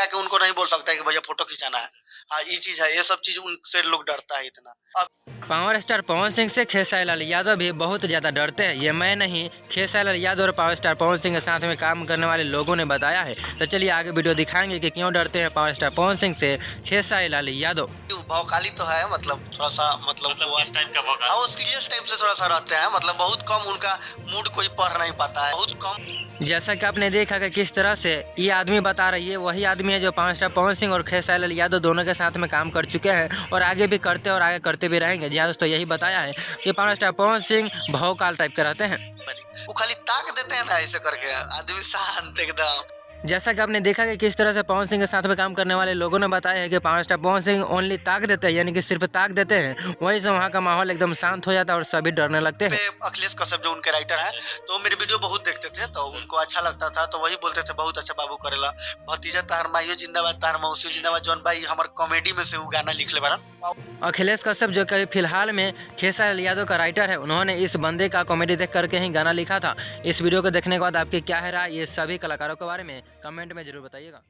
जाके उनको नहीं बोल सकता है कि भैया फोटो खिंचाना है। हाँ, ये चीज़ है, ये सब चीज़ उनसे लोग डरता है इतना। अब पावर स्टार पवन सिंह से खेसारी लाल यादव भी बहुत ज़्यादा डरते हैं। ये मैं नहीं, खेसारी लाल यादव और पावर स्टार पवन सिंह के साथ में काम करने वाले लोगों ने बताया है। तो चलिए आगे वीडियो दिखाएंगे कि क्यों डरते हैं पावर स्टार पवन सिंह से खेसारी लाल यादव। भौकाली तो है, मतलब थोड़ा-सा मतलब वो किस टाइप का भौकाल? हाँ, वो सीरियस टाइप से थोड़ा-सा रहते हैं, मतलब बहुत कम उनका मूड कोई पढ़ नहीं पाता है, बहुत कम। जैसा कि आपने देखा कि किस तरह से ये आदमी बता रही है, वही आदमी है जो पावर स्टार पवन सिंह और खेसारी लाल यादव दोनों के साथ में काम कर चुके हैं और आगे भी करते और आगे करते भी रहेंगे। जी हाँ दोस्तों, यही बताया है कि पावर स्टार पवन सिंह भौकाल टाइप के रहते हैं। वो खाली ताक देते हैं ना ऐसे करके, आदमी शांत एकदम। जैसा कि आपने देखा कि किस तरह से पवन सिंह के साथ में काम करने वाले लोगों ने बताया है कि power star Pawan Singh only ताक देते हैं, यानी कि सिर्फ ताक देते हैं, वहीं से वहाँ का माहौल एकदम शांत हो जाता है और सभी डरने लगते हैं। अखिलेश कश्यप जो उनके राइटर हैं, तो मेरे वीडियो बहुत देखते थे, तो उनको अच्छा लगता था, तो वही बोलते थे बहुत अच्छा बाबू करेला, भतीजा तार माइयो जिंदाबाद, तार मौसी जिंदाबाद, जौन भाई हमारे कॉमेडी में से वो गाना लिखले बारन। अखिलेश कश्यप जो कि फिलहाल में खेसारी लाल यादव का राइटर है, उन्होंने इस बंदे का कॉमेडी देख करके ही गाना लिखा था। इस वीडियो को देखने के बाद आपकी क्या है राय ये सभी कलाकारों के बारे में कमेंट में जरूर बताइएगा।